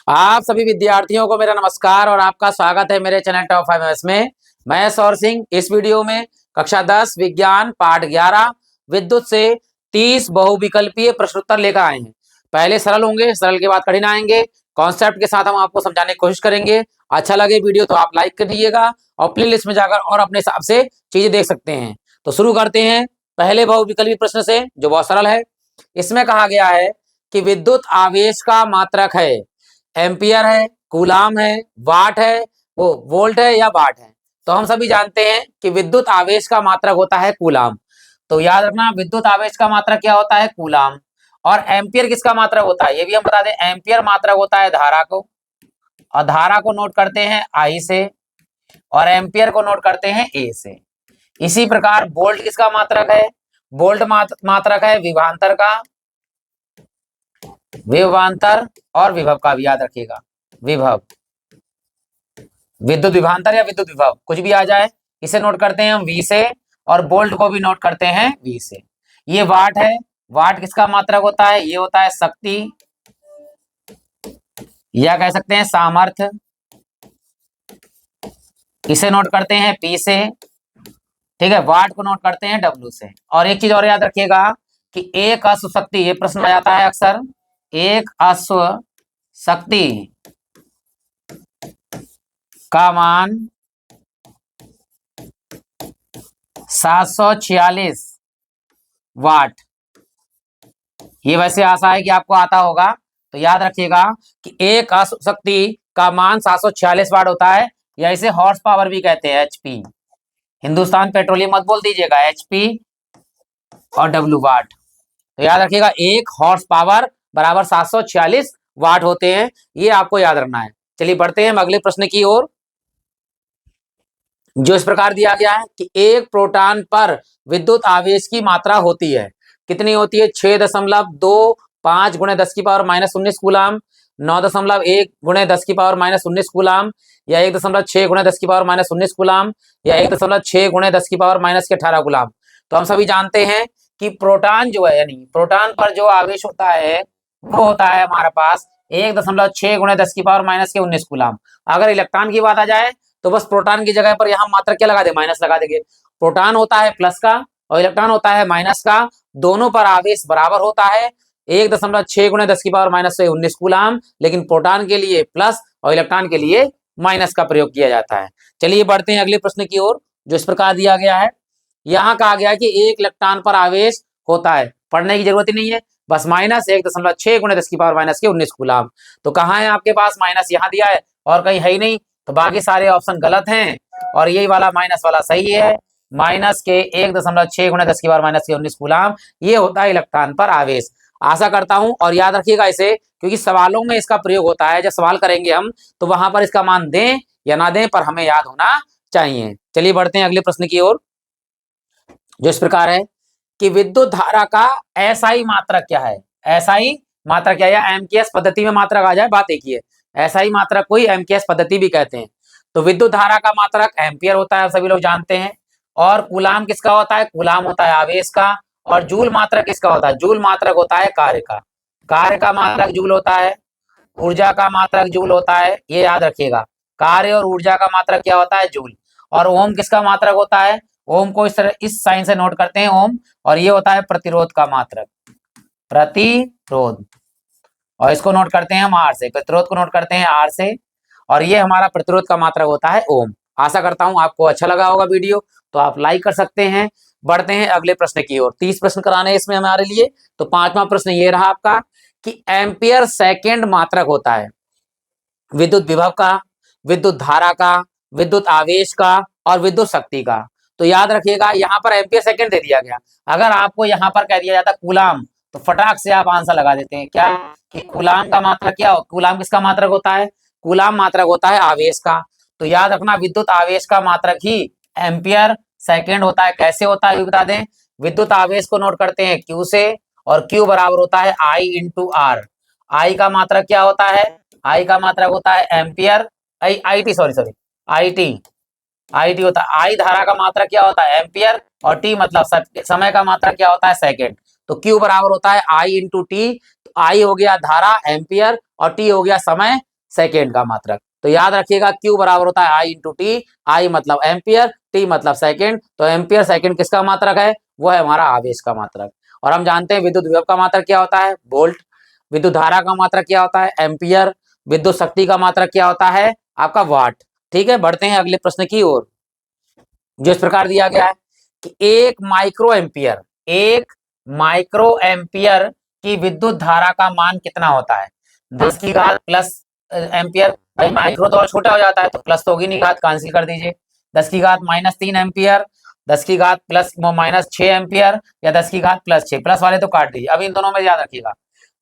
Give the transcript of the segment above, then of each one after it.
आप सभी विद्यार्थियों को मेरा नमस्कार और आपका स्वागत है मेरे चैनल टॉप 5 एमएस में। मैं सौर सिंह। इस वीडियो में कक्षा 10 विज्ञान पाठ 11 विद्युत से 30 बहुविकल्पीय प्रश्नोत्तर लेकर आए हैं। पहले सरल होंगे, सरल के बाद कठिन आएंगे। कॉन्सेप्ट के साथ हम आपको समझाने की कोशिश करेंगे। अच्छा लगे वीडियो तो आप लाइक कर दीजिएगा और प्ले लिस्ट में जाकर और अपने हिसाब से चीजें देख सकते हैं। तो शुरू करते हैं पहले बहुविकल्पीय प्रश्न से, जो बहुत सरल है। इसमें कहा गया है कि विद्युत आवेश का मात्रक है, एम्पियर है, कूलाम है, वाट है, वो वोल्ट है या वाट है। तो हम सभी जानते हैं कि विद्युत आवेश का मात्रक होता है कूलाम। तो याद रखना, विद्युत आवेश का मात्रक क्या होता है? कूलाम। और एम्पियर किसका मात्रक होता है ये भी हम बता दें। एम्पियर मात्रक होता है धारा को, और धारा को नोट करते हैं आई से, और एम्पियर को नोट करते हैं ए से। इसी प्रकार वोल्ट किसका मात्रक है? वोल्ट मात्रक है विभवांतर का, विभवांतर और विभव का भी याद रखिएगा। विभव, विद्युत विभवांतर या विद्युत विभव कुछ भी आ जाए, इसे नोट करते हैं हम वी से, और वोल्ट को भी नोट करते हैं वी से। ये वाट है, वाट किसका मात्रक होता है? ये होता है शक्ति, या कह सकते हैं सामर्थ्य। इसे नोट करते हैं पी से, ठीक है। वाट को नोट करते हैं डब्ल्यू से। और एक चीज और याद रखिएगा कि एक अश्व शक्ति, ये प्रश्न आ जाता है अक्सर, एक अश्व शक्ति का मान 746 वाट। ये वैसे आशा है कि आपको आता होगा। तो याद रखिएगा कि एक अश्व शक्ति का मान 746 वाट होता है, या इसे हॉर्स पावर भी कहते हैं, एचपी। हिंदुस्तान पेट्रोलियम मत बोल दीजिएगा, एचपी और डब्ल्यू वाट। तो याद रखिएगा एक हॉर्स पावर बराबर 746 वाट होते हैं, ये आपको याद रखना है। चलिए बढ़ते हैं हम अगले प्रश्न की ओर, जो इस प्रकार दिया गया है कि एक प्रोटॉन पर विद्युत आवेश की मात्रा होती है। कितनी होती है? 6.25 गुणे 10 की पावर -19 कूलाम, 9.1 गुणे 10 की पावर -19 कूलाम, या 1.6 गुणे 10 की पावर -19 कूलाम, या 1.6 गुणे 10 की पावर -18 कूलाम। तो हम सभी जानते हैं कि प्रोटॉन जो है, यानी प्रोटॉन पर जो आवेश होता है वो होता है हमारे पास 1.6 गुणे 10 की पावर -19 कूलाम। अगर इलेक्ट्रॉन की बात आ जाए तो बस प्रोटॉन की जगह पर यहाँ मात्रक क्या लगा दे? माइनस लगा देंगे। प्रोटॉन होता है प्लस का और इलेक्ट्रॉन होता है माइनस का, दोनों पर आवेश बराबर होता है 1.6 गुणे 10 की पावर -19 कूलाम, लेकिन प्रोटॉन के लिए प्लस और इलेक्ट्रॉन के लिए माइनस का प्रयोग किया जाता है। चलिए बढ़ते हैं अगले प्रश्न की ओर, जो इस प्रकार दिया गया है। यहाँ कहा गया है कि एक इलेक्ट्रॉन पर आवेश होता है, पढ़ने की जरूरत ही नहीं है, बस -1.6 गुणे 10 की पावर -19 कूलाम। तो कहाँ है आपके पास माइनस? यहाँ दिया है और कहीं है ही नहीं, तो बाकी सारे ऑप्शन गलत हैं और यही वाला माइनस वाला सही है। माइनस के 1.6 गुणे 10 की पावर -19 कूलाम, ये होता है इलेक्ट्रॉन पर आवेश। आशा करता हूं और याद रखिएगा इसे, क्योंकि सवालों में इसका प्रयोग होता है। जब सवाल करेंगे हम तो वहां पर इसका मान दें या ना दें, पर हमें याद होना चाहिए। चलिए बढ़ते हैं अगले प्रश्न की ओर, जो इस प्रकार है कि विद्युत धारा का एसआई मात्रक क्या है? एसआई मात्रक क्या है, या एमकेएस पद्धति में मात्रक आ जाए, बात एक ही है। एसआई मात्रक को ही एमकेएस पद्धति भी कहते हैं। तो विद्युत धारा का मात्रक एम्पियर होता है, सभी लोग जानते हैं। और कूलाम किसका होता है? कूलाम होता है आवेश का। और जूल मात्रक किसका होता है? जूल मात्रक होता है कार्य का। कार्य का मात्रक जूल होता है, ऊर्जा का मात्रक जूल होता है, ये याद रखिएगा। कार्य और ऊर्जा का मात्रक क्या होता है? जूल। और ओम किसका मात्रक होता है? ओम को इस तरह इस साइन से नोट करते हैं, ओम। और ये होता है प्रतिरोध का मात्रक, प्रतिरोध। और इसको नोट करते हैं हम आर से, प्रतिरोध को नोट करते हैं आर से। और ये हमारा प्रतिरोध का मात्रक होता है ओम। आशा करता हूं आपको अच्छा लगा होगा वीडियो, तो आप लाइक कर सकते हैं। बढ़ते हैं अगले प्रश्न की ओर। 30 प्रश्न कराने हैं इसमें हमारे लिए। तो 5वां प्रश्न ये रहा आपका कि एम्पियर सेकेंड मात्रक होता है विद्युत विभव का, विद्युत धारा का, विद्युत आवेश का और विद्युत शक्ति का। तो याद रखिएगा यहाँ पर एम्पियर सेकेंड दे दिया गया। अगर आपको यहाँ पर कह दिया जाता कूलाम, तो फटाक से आप आंसर लगा देते हैं क्या कि कूलाम का मात्रक क्या हो? कूलाम किसका मात्रक होता है? कूलाम मात्रक होता है आवेश का। तो याद रखना विद्युत आवेश का मात्रक ही एम्पियर सेकेंड होता है। कैसे होता है ये बता दें। विद्युत आवेश को नोट करते हैं क्यू से, और क्यू बराबर होता है आई इंटू आर। आई का मात्रक क्या होता है? आई का मात्रक होता है ampere, I T sorry I T होता है। आई धारा का मात्रक क्या होता है? एम्पियर। और टी मतलब समय का मात्रक क्या होता है? सेकेंड। तो क्यू बराबर होता है आई इंटू टी। आई हो गया धारा एम्पियर और टी हो गया समय, सेकेंड का मात्रक। तो याद रखिएगा Q बराबर होता है I इंटू टी। I मतलब एम्पियर, T मतलब सेकेंड। तो एम्पियर सेकेंड किसका मात्रक है? वो है हमारा आवेश का मात्रक। और हम जानते हैं विद्युत विभव का मात्रक क्या होता है? वोल्ट। विद्युत धारा का मात्रक क्या होता है? एम्पियर। विद्युत शक्ति का मात्रक क्या होता है? आपका वाट। ठीक है, बढ़ते हैं अगले प्रश्न की ओर, जो इस प्रकार दिया गया है कि एक माइक्रो एम्पियर की विद्युत धारा का मान कितना होता है? 10 की घात प्लस एम्पियर। भाई माइक्रो तो और छोटा हो जाता है, तो प्लस तो होगी नहीं, घात कैंसिल कर दीजिए। 10 की घात -3 एम्पियर, 10 की घात प्लस -6 एम्पियर, या 10 की घात +6। प्लस वाले तो काट दीजिए। अब इन दोनों में याद रखिएगा,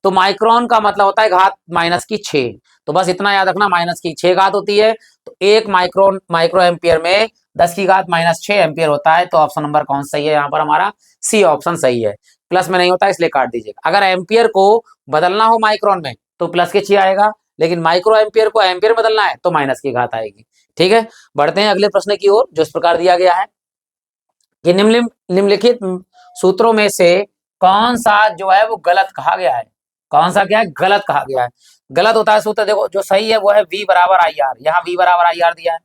तो माइक्रोन का मतलब होता है घात -6। तो बस इतना याद रखना, -6 घात होती है। तो एक माइक्रो एम्पियर में 10 की घात -6 एम्पियर होता है। तो ऑप्शन नंबर कौन सही है? यहाँ पर हमारा सी ऑप्शन सही है। प्लस में नहीं होता इसलिए काट दीजिएगा। अगर एम्पियर को बदलना हो माइक्रोन में तो प्लस के 6 आएगा, लेकिन माइक्रो एम्पियर को एम्पियर बदलना है तो माइनस की घात आएगी। ठीक है, बढ़ते हैं अगले प्रश्न की ओर, जो इस प्रकार दिया गया है कि निम्नलिखित सूत्रों में से कौन सा जो है वो गलत कहा गया है? कौन सा क्या है? गलत कहा गया है। गलत होता है सूत्र, देखो जो सही है वो है V बराबर IR। यहाँ V बराबर IR दिया है,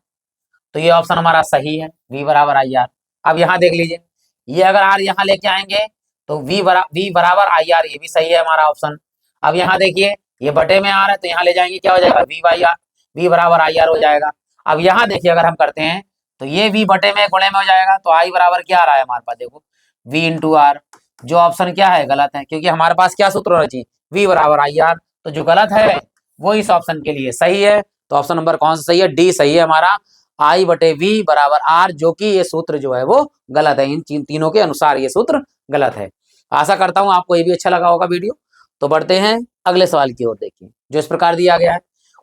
तो ये ऑप्शन हमारा सही है, V बराबर IR। अब यहाँ देख लीजिए, ये अगर R यहाँ लेके आएंगे तो V बराबर IR, ये भी सही है हमारा ऑप्शन। अब यहाँ देखिए, ये बटे में R है, तो यहाँ ले जाएंगे, क्या हो जाएगा? V बराबर IR हो जाएगा। अब यहाँ देखिए, अगर हम करते हैं तो ये V बटे में गुणे में हो जाएगा, तो I बराबर क्या आ रहा है हमारे पास? देखो V इंटू R। जो ऑप्शन क्या है? गलत है, क्योंकि हमारे पास क्या सूत्र होना चाहिए? V बराबर IR। तो जो गलत है वो इस ऑप्शन के लिए सही है। तो ऑप्शन नंबर कौन सा सही है? डी सही है हमारा, I बटे V बराबर R, जो कि ये सूत्र जो है वो गलत है। इन तीनों के अनुसार ये सूत्र गलत है। आशा करता हूं आपको ये भी अच्छा लगा होगा वीडियो। तो बढ़ते हैं अगले सवाल की ओर, देखिए जो इस प्रकार दिया गया है।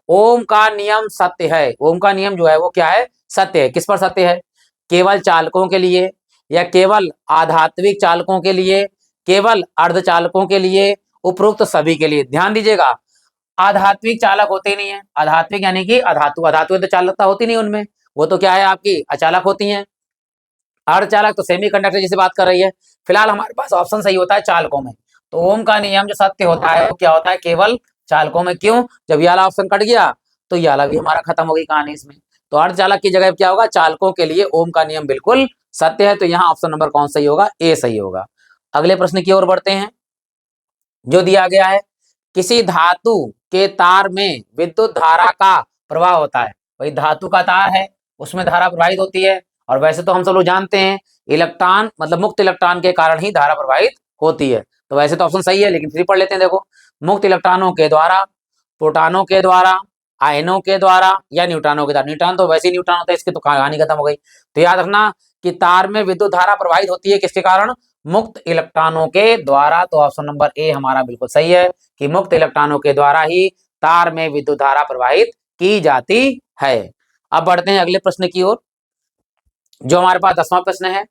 ओम का नियम सत्य है। ओम का नियम जो है वो क्या है? सत्य है। किस पर सत्य है? केवल चालकों के लिए, या केवल आधात्विक चालकों के लिए, केवल अर्धचालकों के लिए, उपरोक्त सभी के लिए? ध्यान दीजिएगा, आध्यात्मिक चालक होते नहीं है। आध्यात्मिक यानी कि अधातु, अधातु तो चालकता होती नहीं उनमें, वो तो क्या है आपकी अचालक होती हैं। अर्धचालक तो सेमीकंडक्टर जैसे बात कर रही है। फिलहाल हमारे पास ऑप्शन सही होता है चालकों में। तो ओम का नियम जो सत्य होता है वो क्या होता है? केवल चालकों में। क्यों? जब ये वाला ऑप्शन कट गया तो ये वाला भी हमारा खत्म हो गई कहानी इसमें। तो अर्धचालक की जगह क्या होगा? चालकों के लिए ओम का नियम बिल्कुल सत्य है। तो यहाँ ऑप्शन नंबर कौन सही होगा? ए सही होगा। अगले प्रश्न की ओर बढ़ते हैं, जो दिया गया है, किसी धातु के तार में विद्युत धारा का प्रवाह होता है। वही धातु का तार है, उसमें धारा प्रवाहित होती है। और वैसे तो हम सब लोग जानते हैं, इलेक्ट्रॉन मतलब मुक्त इलेक्ट्रॉन के कारण ही धारा प्रवाहित होती है। तो वैसे तो ऑप्शन सही है, लेकिन फिर पढ़ लेते हैं। देखो, मुक्त इलेक्ट्रॉनों के द्वारा, प्रोटॉनों के द्वारा, आयनों के द्वारा, या न्यूट्रॉनों के द्वारा। न्यूट्रॉन तो वैसे ही न्यूट्रॉन होता है, इसकी तो कहानी खत्म हो गई। तो याद रखना कि तार में विद्युत धारा प्रवाहित होती है किसके कारण? मुक्त इलेक्ट्रॉनों के द्वारा। तो ऑप्शन नंबर ए हमारा बिल्कुल सही है कि मुक्त इलेक्ट्रॉनों के द्वारा ही तार में विद्युत धारा प्रवाहित की जाती है। अब बढ़ते हैं अगले प्रश्न की ओर, जो हमारे पास 10वां प्रश्न है।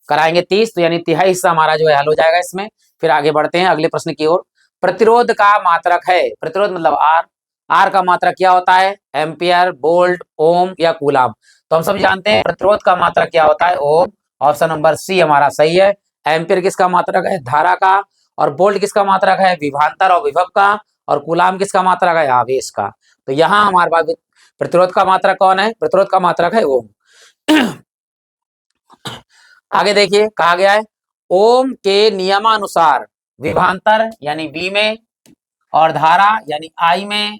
कराएंगे 30, तो यानी तिहाई हिस्सा हमारा जो है हल हो जाएगा इसमें। फिर आगे बढ़ते हैं अगले प्रश्न की ओर। प्रतिरोध का मात्रक है, प्रतिरोध मतलब आर। आर का मात्रक क्या होता है? एम्पियर, वोल्ट, ओम या कूलाम। तो हम सब जानते हैं प्रतिरोध का मात्रक क्या होता है? ओम। ऑप्शन नंबर सी हमारा सही है। एम्पियर किसका मात्रक है? धारा का। और वोल्ट किसका मात्रक है? विभवांतर और विभव का। और कूलाम किसका मात्रक है? आवेश का। तो यहाँ हमारे पास प्रतिरोध का मात्रक कौन है? प्रतिरोध का मात्रक है ओम। आगे देखिए, कहा गया है ओम के नियमानुसार विभवांतर यानी V में और धारा यानी I में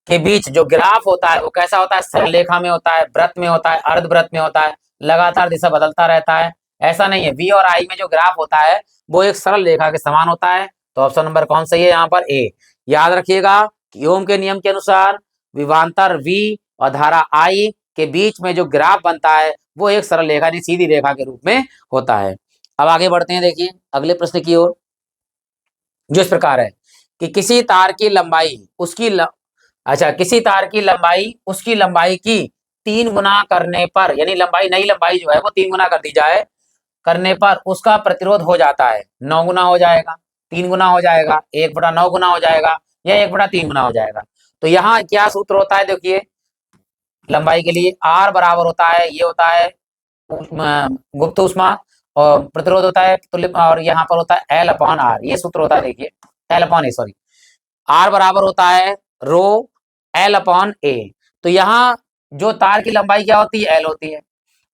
के बीच जो ग्राफ होता है वो कैसा होता है? सरल रेखा में होता है, वृत्त में होता है, अर्धवृत्त में होता है, लगातार दिशा बदलता रहता है। ऐसा नहीं है, V और I में जो ग्राफ होता है वो एक सरल रेखा के समान होता है। तो ऑप्शन नंबर कौन सही है यहाँ पर? ए। याद रखिएगा कि ओम के नियम के अनुसार विभवांतर V और धारा I के बीच में जो ग्राफ बनता है वो एक सरल रेखा यानी सीधी रेखा के रूप में होता है। अब आगे बढ़ते हैं, देखिए अगले प्रश्न की ओर, जो इस प्रकार है कि किसी तार की लंबाई किसी तार की लंबाई उसकी लंबाई की 3 गुना करने पर, यानी लंबाई नई लंबाई जो है वो 3 गुना कर दी जाए, करने पर उसका प्रतिरोध हो जाता है 9 गुना हो जाएगा, 3 गुना हो जाएगा, 1/9 गुना हो जाएगा, या 1/3 गुना हो जाएगा। तो यहाँ क्या सूत्र होता है? देखिए, लंबाई के लिए R बराबर होता है, ये होता है गुप्त ऊष्मा, और प्रतिरोध होता है तुल्य, और यहाँ पर होता है L/R। ये सूत्र होता है, देखिए L/A, सॉरी। R बराबर होता है रो L अपॉन ए। तो यहाँ जो तार की लंबाई क्या होती है, L होती है,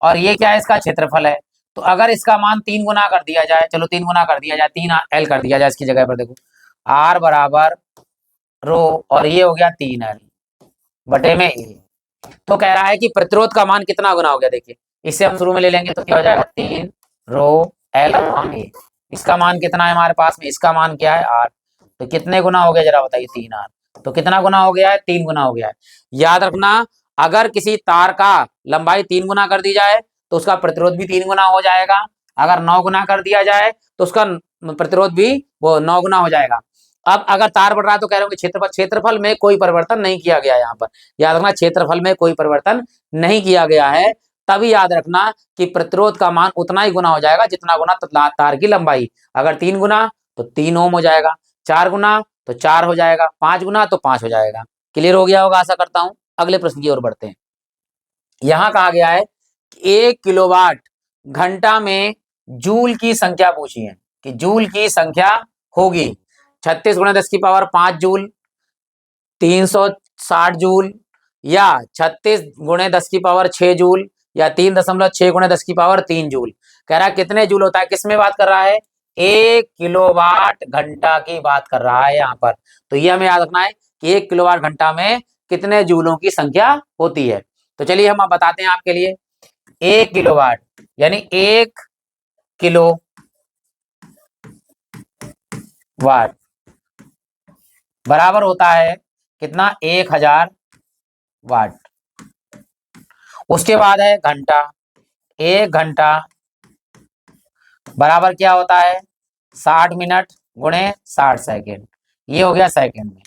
और ये क्या है, इसका क्षेत्रफल है। तो अगर इसका मान 3 गुना कर दिया जाए, चलो 3 गुना कर दिया जाए, 3L कर दिया जाए इसकी जगह पर, देखो R बराबर रो, और ये हो गया 3L बटे में ए। तो कह रहा है कि प्रतिरोध का मान कितना गुना हो गया, देखिए इससे हम शुरू में ले लेंगे तो क्या हो जाएगा, 3 रो L अपॉन ए। इसका मान कितना है हमारे पास में, इसका मान क्या है R। तो कितने गुना हो गया जरा बताइए, 3R। तो कितना गुना हो गया है, 3 गुना हो गया है। याद रखना, अगर किसी तार का लंबाई 3 गुना कर दी जाए तो उसका प्रतिरोध भी 3 गुना हो जाएगा। अगर 9 गुना कर दिया जाए तो उसका प्रतिरोध भी वो 9 गुना हो जाएगा। अब अगर तार बढ़ रहा है तो कह रहे हो कि क्षेत्रफल में कोई परिवर्तन नहीं किया गया। यहाँ पर याद रखना, क्षेत्रफल में कोई परिवर्तन नहीं किया गया है। तभी याद रखना कि प्रतिरोध का मान उतना ही गुना हो जाएगा जितना गुना तार की लंबाई। अगर 3 गुना तो 3 ओम हो जाएगा, 4 गुना तो 4 हो जाएगा, 5 गुना तो 5 हो जाएगा। क्लियर हो गया होगा आशा करता हूं। अगले प्रश्न की ओर बढ़ते हैं। यहां कहा गया है कि 1 किलोवाट घंटा में जूल की संख्या पूछी है, कि जूल की संख्या होगी 36 गुणे 10 की पावर 5 जूल, 360 जूल, या 36 गुणे 10 की पावर 6 जूल, या 3.6 गुणे 10 की पावर 3 जूल। कह रहा है कितने जूल होता है, किस में बात कर रहा है, 1 किलोवाट घंटा की बात कर रहा है यहाँ पर। तो ये हमें याद रखना है कि 1 किलोवाट घंटा में कितने जूलों की संख्या होती है। तो चलिए हम आप बताते हैं आपके लिए। 1 किलोवाट यानी 1 किलो वाट बराबर होता है कितना, 1000 वाट। उसके बाद है घंटा, 1 घंटा बराबर क्या होता है, 60 मिनट गुणे 60 सेकेंड। ये हो गया सेकेंड में।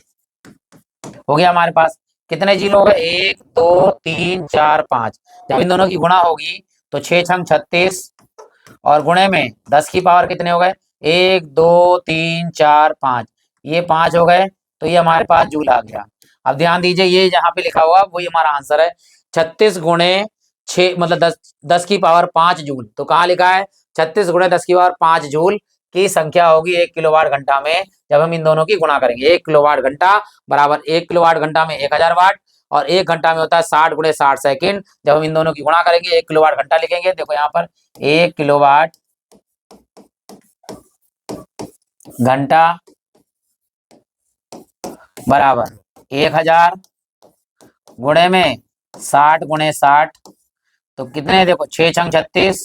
हो गया हमारे पास कितने जीरो हो गए, 1 2 3 4 5। जब इन दोनों की गुणा होगी तो 6 छंग 36, और गुणे में 10 की पावर कितने हो गए, 1 2 3 4 5, ये 5 हो गए। तो ये हमारे पास जूल आ गया। अब ध्यान दीजिए, ये जहाँ पे लिखा हुआ वही हमारा आंसर है। 36 गुणे 6 मतलब 10 की पावर 5 जूल। तो कहाँ लिखा है, 36 गुणे 10 की पावर 5 जूल की संख्या होगी 1 किलोवाट घंटा में, जब हम इन दोनों की गुणा करेंगे। 1 किलोवाट घंटा बराबर 1 किलोवाट घंटा में 1000 वाट, और 1 घंटा में होता है 60 गुणे 60 सेकेंड। जब हम इन दोनों की गुणा करेंगे 1 किलोवाट घंटा लिखेंगे। देखो यहाँ पर 1 किलोवाट घंटा बराबर 1000 गुणे में 60 गुणे 60, तो कितने, देखो 6 छंग 36,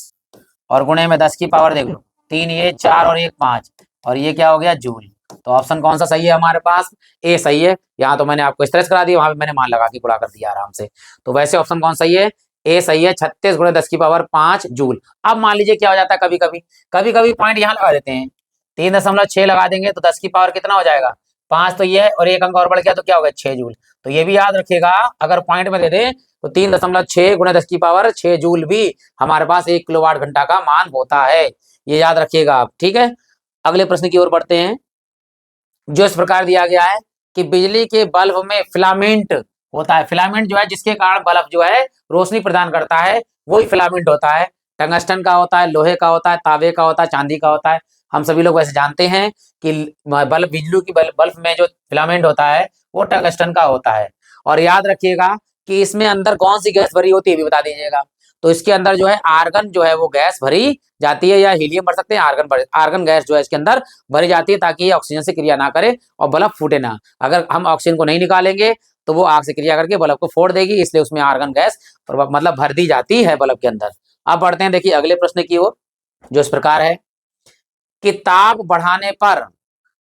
और गुणे में 10 की पावर देख लो 3, ये 4 और 1 5, और ये क्या हो गया, जूल। तो ऑप्शन कौन सा सही है हमारे पास, ए सही है। यहाँ तो मैंने आपको स्ट्रेस करा दिया, वहां पे मैंने मान लगा के गुणा कर दिया आराम से। तो वैसे ऑप्शन कौन सही है, ए सही है, 36 गुणे 10 की पावर 5 जूल। अब मान लीजिए क्या हो जाता है, कभी कभी पॉइंट यहाँ लगा देते हैं, 3.6 लगा देंगे तो 10 की पावर कितना हो जाएगा, 5। तो ये है, और एक अंक और बढ़ गया तो क्या होगा, 6 जूल। तो ये भी याद रखिएगा, अगर पॉइंट में दे दे तो 3.6 गुणे 10 की पावर 6 जूल भी हमारे पास 1 किलोवाट घंटा का मान होता है। ये याद रखिएगा आप, ठीक है। अगले प्रश्न की ओर बढ़ते हैं, जो इस प्रकार दिया गया है कि बिजली के बल्ब में फिलामेंट होता है। फिलामेंट जो है जिसके कारण बल्ब जो है रोशनी प्रदान करता है, वही फिलामेंट होता है। टंगस्टन का होता है, लोहे का होता है, तांबे का होता है, चांदी का होता है। हम सभी लोग वैसे जानते हैं कि बल्ब, बिजली की बल्ब में जो फिलामेंट होता है वो टंगस्टन का होता है। और याद रखिएगा कि इसमें अंदर कौन सी गैस भरी होती है भी बता दीजिएगा। तो इसके अंदर जो है आर्गन जो है वो गैस भरी जाती है, या हीलियम भर सकते हैं, आर्गन गैस जो है इसके अंदर भरी जाती है, ताकि ये ऑक्सीजन से क्रिया ना करे और बल्ब फूटे ना। अगर हम ऑक्सीजन को नहीं निकालेंगे तो वो आग से क्रिया करके बल्ब को फोड़ देगी, इसलिए उसमें आर्गन गैस मतलब भर दी जाती है बल्ब के अंदर। अब बढ़ते हैं देखिए अगले प्रश्न की ओर, जो इस प्रकार है कि ताप बढ़ाने पर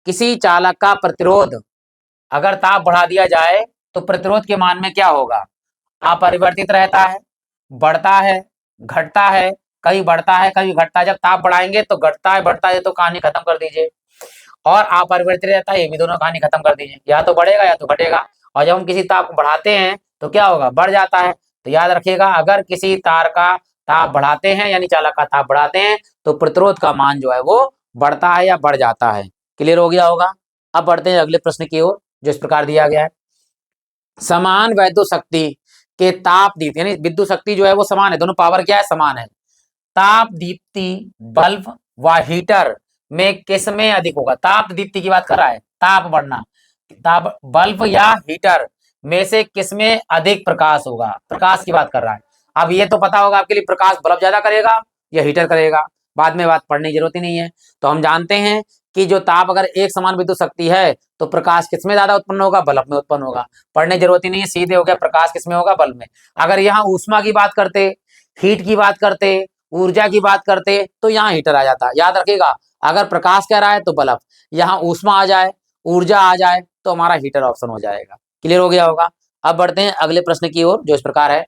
किसी चालक का प्रतिरोध, अगर ताप बढ़ा दिया जाए तो प्रतिरोध के मान में क्या होगा, अपरिवर्तित रहता है, बढ़ता है, घटता है, कभी बढ़ता है कभी घटता है। जब ताप बढ़ाएंगे तो घटता है, बढ़ता है, तो कहानी खत्म कर दीजिए। और अपरिवर्तित रहता है, ये भी दोनों कहानी खत्म कर दीजिए, या तो बढ़ेगा या तो घटेगा। और जब हम किसी ताप को बढ़ाते हैं तो क्या होगा, बढ़ जाता है। तो याद रखिएगा, अगर किसी तार का ताप बढ़ाते हैं यानी चालक का ताप बढ़ाते हैं तो प्रतिरोध का मान जो है वो बढ़ता है या बढ़ जाता है। क्लियर हो गया होगा। अब बढ़ते हैं अगले प्रश्न की ओर, जो इस प्रकार दिया गया है, समान वैद्युत शक्ति के ताप दीप्ति, यानी विद्युत शक्ति जो है वो समान है, दोनों पावर क्या है, समान है। ताप दीप्ति बल्ब व हीटर में किस में अधिक होगा, ताप दीप्ति की बात कर रहा है, ताप बढ़ना, ताप बल्ब या हीटर में से किसमें अधिक प्रकाश होगा, प्रकाश की बात कर रहा है। अब ये तो पता होगा आपके लिए, प्रकाश बल्ब ज्यादा करेगा या हीटर करेगा, बाद में बात पढ़ने की जरूरत ही नहीं है। तो हम जानते हैं कि जो ताप अगर एक समान विद्युत शक्ति है तो प्रकाश किसमें ज्यादा उत्पन्न होगा, बल्ब में उत्पन्न होगा। पढ़ने की जरूरत ही नहीं है, सीधे हो गया, प्रकाश किसमें होगा, बल्ब में। अगर यहाँ ऊष्मा की बात करते, हीट की बात करते, ऊर्जा की बात करते, तो यहाँ हीटर आ जाता। याद रखिएगा, अगर प्रकाश कह रहा है तो बल्ब, यहाँ ऊष्मा आ जाए, ऊर्जा आ जाए, तो हमारा हीटर ऑप्शन हो जाएगा। क्लियर हो गया होगा। अब बढ़ते हैं अगले प्रश्न की ओर, जो इस प्रकार है।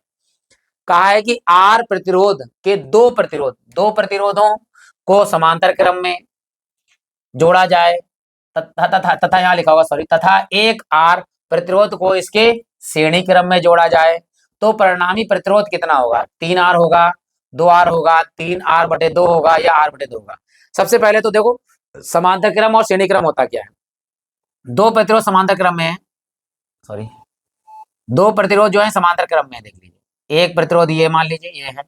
कहा है कि आर प्रतिरोध के दो प्रतिरोधों को समांतर क्रम में जोड़ा जाए, तथा यहाँ लिखा होगा सॉरी, तथा एक आर प्रतिरोध को इसके श्रेणी क्रम में जोड़ा जाए, तो परिणामी प्रतिरोध कितना होगा, 3R होगा, 2R होगा, 3R/2 होगा, या R/2 होगा। सबसे पहले तो देखो, समांतर क्रम और श्रेणी क्रम होता क्या है। दो प्रतिरोध समांतर क्रम में है, सॉरी, दो प्रतिरोध जो है समांतर क्रम में है। देख लीजिए, एक प्रतिरोध ये मान लीजिए ये है,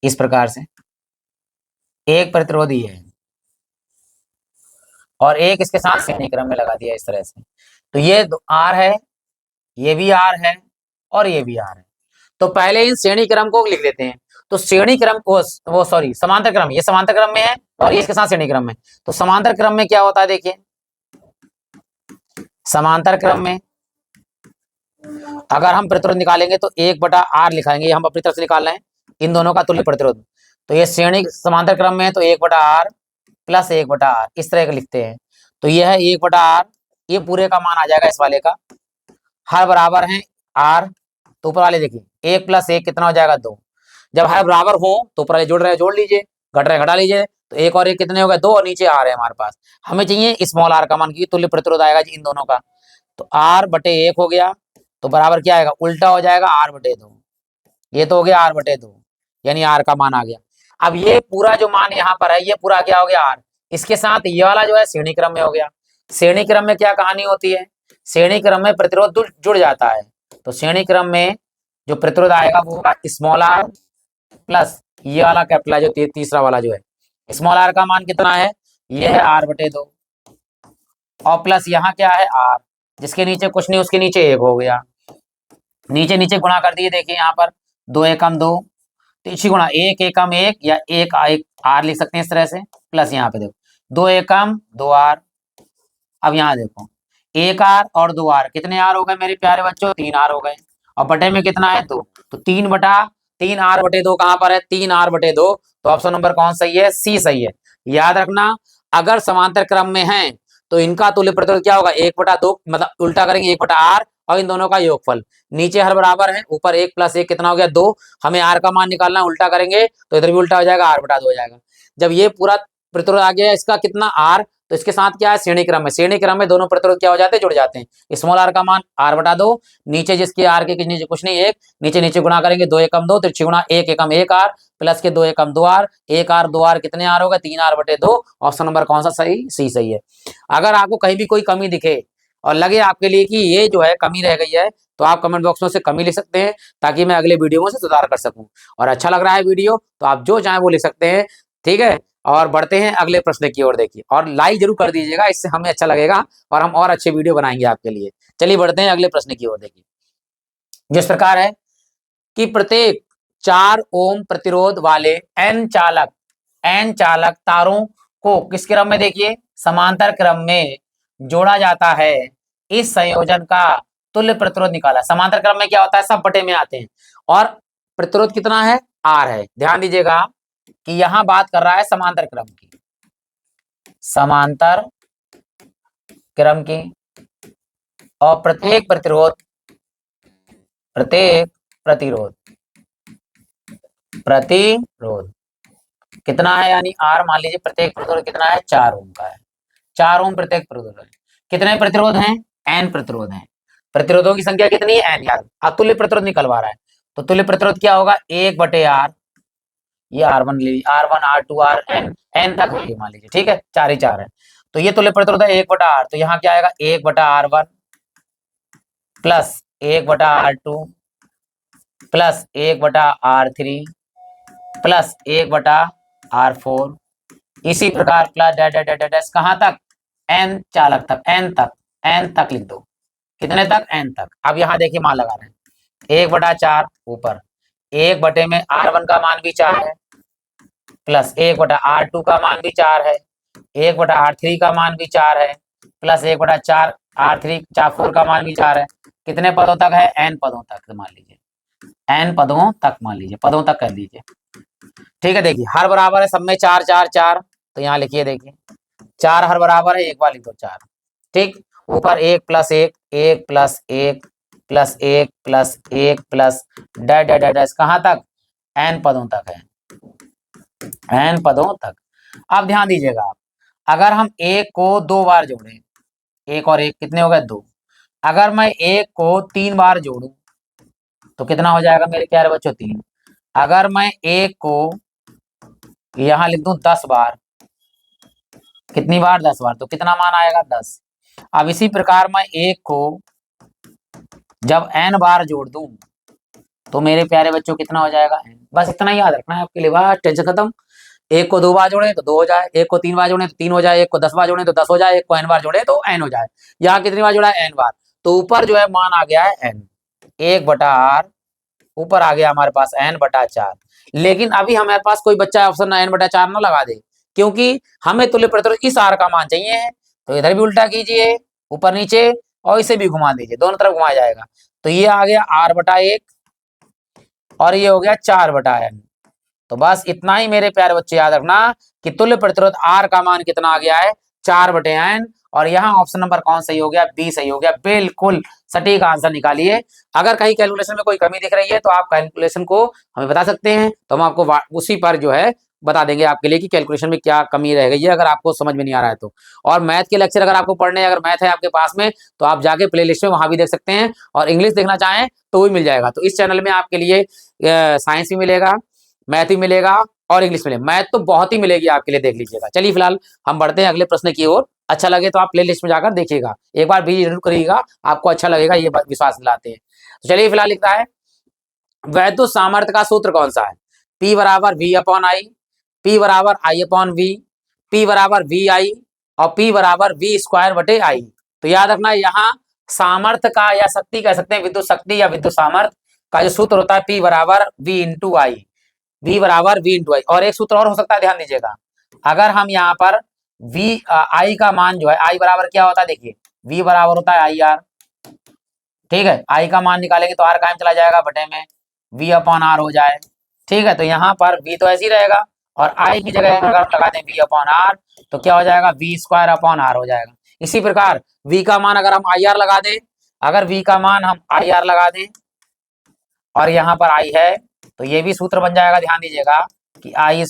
इस प्रकार से एक प्रतिरोध ये है, और एक इसके साथ श्रेणी क्रम में लगा दिया इस तरह से। तो ये आर है, ये भी आर है, और ये भी आर है। तो पहले इन श्रेणी क्रम को लिख लेते हैं। तो श्रेणी क्रम को, वो सॉरी, समांतर क्रम, ये समांतर क्रम में है और ये इसके साथ श्रेणी क्रम में। तो समांतर क्रम में क्या होता है, देखिए, समांतर क्रम में अगर हम प्रतिरोध निकालेंगे तो 1/R लिखाएंगे, हम अपनी तरफ से निकाल रहे हैं, इन दोनों का तुल्य प्रतिरोध। तो ये श्रेणी समांतर क्रम में है, तो 1/R प्लस 1/R इस तरह का लिखते हैं। तो यह है 1/R, ये पूरे का मान आ जाएगा इस वाले का, हर बराबर है R। तो ऊपर वाले देखिए, 1 + 1 कितना हो जाएगा, 2। जब हर बराबर हो तो ऊपर वाले जोड़ रहे हैं, जोड़ लीजिए, घट रहे हैं, घटा लीजिए। तो 1 और 1 कितने हो गए, 2, और नीचे R है हमारे पास। हमें चाहिए स्मॉल r का मान, क्योंकि तुल्य प्रतिरोध आएगा जी इन दोनों का। तो R/1 हो गया, तो बराबर क्या आएगा, उल्टा हो जाएगा R/2। ये तो हो गया R/2, यानी R का मान आ गया। अब ये पूरा जो मान यहाँ पर है, ये पूरा क्या हो गया, R। इसके साथ ये वाला जो है श्रेणी क्रम में हो गया। श्रेणी क्रम में क्या कहानी होती है, श्रेणी क्रम में प्रतिरोध जुड़ जाता है। तो श्रेणी क्रम में जो प्रतिरोध आएगा वो होगा स्मॉल r प्लस ये वाला कैपिटल, जो तीसरा वाला जो है, स्मॉल r का मान कितना है, ये है R/2, और प्लस यहाँ क्या है R, जिसके नीचे कुछ नहीं, उसके नीचे 1 हो गया, नीचे नीचे गुणा कर दिए। देखिए यहाँ पर 2 एकम 2, तीसरी गुणा 1 एकम 1, या 1 R लिख सकते हैं इस तरह से, प्लस यहाँ पे देखो 2 एकम 2R। अब यहाँ देखो 1R और 2R, कितने R हो गए मेरे प्यारे बच्चों, 3R हो गए, और बटे में कितना है 2। तो 3R/2 कहाँ पर है, 3R/2। तो ऑप्शन नंबर कौन सही है, सी सही है। याद रखना, अगर समांतर क्रम में है तो इनका तुल्य प्रतिरोध क्या होगा, 1/2, मतलब उल्टा करेंगे 1/R और इन दोनों का योगफल। नीचे हर बराबर है, ऊपर 1 + 1 कितना हो गया, 2। हमें R का मान निकालना है, उल्टा करेंगे तो इधर भी उल्टा हो जाएगा, R/2 हो जाएगा। जब ये पूरा प्रतिरोध आ गया इसका कितना R, तो इसके साथ क्या है, श्रेणी क्रम में, श्रेणी क्रम में दोनों प्रतिरोध क्या हो जाते हैं, जुड़ जाते हैं। स्मॉल r का मान R/2, नीचे जिसके R के नीचे कुछ नहीं 1, नीचे नीचे गुणा करेंगे 2 एकम 2, तिरछी गुणा 1 एकम 1R, प्लस के 2 एकम 2R, 1R 2R कितने R होगा, 3R/2। ऑप्शन नंबर कौन सा सही, सी सही है। अगर आपको कहीं भी कोई कमी दिखे और लगे आपके लिए कि ये जो है कमी रह गई है, तो आप कमेंट बॉक्स में से कमी लिख सकते हैं, ताकि मैं अगले वीडियो में से सुधार कर सकूं। और अच्छा लग रहा है वीडियो तो आप जो चाहें वो लिख सकते हैं, ठीक है। और बढ़ते हैं अगले प्रश्न की ओर, देखिए, और लाइक जरूर कर दीजिएगा, इससे हमें अच्छा लगेगा और हम और अच्छे वीडियो बनाएंगे आपके लिए। चलिए बढ़ते हैं अगले प्रश्न की ओर, देखिए, जिस प्रकार है कि प्रत्येक 4 ओम प्रतिरोध वाले n चालक तारों को किस क्रम में, देखिए, समांतर क्रम में जोड़ा जाता है। इस संयोजन का तुल्य प्रतिरोध निकाला। समांतर क्रम में क्या होता है, सब बटे में आते हैं, और प्रतिरोध कितना है, R है। ध्यान दीजिएगा कि यहां बात कर रहा है समांतर क्रम की, समांतर क्रम की, और प्रत्येक प्रतिरोध कितना है, यानी R मान लीजिए, प्रत्येक प्रतिरोध कितना है, 4 ओम का है। 4 ओम प्रत्येक प्रतिरोध है। कितने प्रतिरोध हैं, n प्रतिरोध हैं। प्रतिरोधों की संख्या कितनी है, n। यार अतुल्य प्रतिरोध निकलवा रहा है, तो तुल्य प्रतिरोध क्या होगा, 1/R, ये R1 लीजिए, R1 R2 Rn तक है मान लीजिए, ठीक है, 4 ही 4 है। तो ये तुल्य प्रतिरोध है 1/R, तो यहाँ क्या आएगा, 1/R1 plus 1/R2 plus 1/R3 plus 1/R4, इसी प्रकार plus dash dash dash dash कहाँ तक, n चालक तक, n तक लिख दो। कितने तक, n तक। अब यहाँ देखिए मान लगा रहे हैं 1/4 ऊपर 1/r1 का मान भी 4 है, प्लस 1/r2 का मान भी 4 है, 1/r3 का मान भी 4 है, प्लस 1/4 r3 4 का मान भी 4 है। कितने पदों तक है, n पदों तक मान लीजिए, n पदों तक मान लीजिए, पदों तक कर लीजिए। ठीक है, देखिए हर बराबर है, सब में 4 4 4, तो यहाँ लिखिए, देखिए 4 हर बराबर है, एक बार लिख दो 4। ठीक, ऊपर 1 + 1 1 + 1 + 1 + 1 प्लस डैश डैश डैश कहाँ तक, n पदों तक है, n पदों तक। अब ध्यान दीजिएगा आप, अगर हम 1 को 2 बार जोड़ें, 1 और 1 कितने हो गए 2, अगर मैं 1 को 3 बार जोड़ूं तो कितना हो जाएगा मेरे प्यारे बच्चों, 3। अगर मैं 1 को यहाँ लिख दूं 10 बार, कितनी बार, 10 बार, तो कितना मान आएगा 10। अब इसी प्रकार मैं 1 को जब n बार जोड़ दूं तो मेरे प्यारे बच्चों कितना हो जाएगा n। बस इतना ही याद रखना है आपके लिए, बस टेंशन खत्म। 1 को 2 बार जोड़े तो 2 हो जाए, 1 को 3 बार जोड़े तो 3 हो जाए, 1 को 10 बार जोड़े तो 10 हो जाए, 1 को n बार जोड़े तो n हो जाए। यहाँ कितनी बार जोड़ा है, n बार, तो ऊपर जो है मान आ गया है n, 1/r ऊपर आ गया हमारे पास n/4। लेकिन अभी हमारे पास कोई बच्चा ऑप्शन n/4 ना लगा दे, क्योंकि हमें तुल्य प्रतिरोध इस r का मान चाहिए, तो इधर भी उल्टा कीजिए, ऊपर नीचे, और इसे भी घुमा दीजिए, दोनों तरफ घुमाया जाएगा, तो ये आ गया r/1 और ये हो गया 4/n। तो बस इतना ही मेरे प्यारे बच्चे याद रखना कि तुल्य प्रतिरोध R का मान कितना आ गया है, 4/n। और यहाँ ऑप्शन नंबर कौन सही हो गया, बी सही हो गया, बिल्कुल सटीक आंसर निकालिए। अगर कहीं कैलकुलेशन में कोई कमी दिख रही है तो आप कैलकुलेशन को हमें बता सकते हैं, तो हम आपको उसी पर जो है बता देंगे आपके लिए कि कैलकुलेशन में क्या कमी रह गई है, अगर आपको समझ में नहीं आ रहा है तो। और मैथ के लेक्चर अगर आपको पढ़ने, अगर मैथ है आपके पास में तो आप जाके प्ले लिस्ट में वहां भी देख सकते हैं, और इंग्लिश देखना चाहें तो भी मिल जाएगा। तो इस चैनल में आपके लिए साइंस भी मिलेगा, मैथ भी मिलेगा और इंग्लिश मिलेगा। मैथ तो बहुत ही मिलेगी आपके लिए, देख लीजिएगा। चलिए फिलहाल हम बढ़ते हैं अगले प्रश्न की ओर। अच्छा लगे तो आप प्ले लिस्ट में जाकर देखिएगा, एक बार भी जरूर करिएगा, आपको अच्छा लगेगा, ये विश्वास दिलाते हैं। तो चलिए फिलहाल लिखता है, वैद्युत सामर्थ्य का सूत्र कौन सा है, P = V/I, P = I/V, P = VI और P = V²/I। तो याद रखना, यहाँ सामर्थ्य का या शक्ति कह सकते हैं, विद्युत शक्ति या विद्युत सामर्थ्य का जो सूत्र होता है P = V/I, V = V/I। और एक सूत्र और हो सकता है, ध्यान दीजिएगा, अगर हम यहाँ पर I का मान जो है, I बराबर क्या होता है, देखिए V बराबर होता है IR। ठीक है, I का मान निकालेंगे तो R कायम चला जाएगा, बटे में V/R हो जाए। ठीक है, तो यहाँ पर V तो ऐसे ही रहेगा, और I की जगह अगर हम लगा दें V/R तो क्या हो जाएगा, V²/R हो जाएगा। इसी प्रकार V का मान अगर हम IR लगा दें, अगर V का मान हम IR लगा दें और यहाँ पर I है, तो ये भी सूत्र बन जाएगा, ध्यान दीजिएगा कि I² ×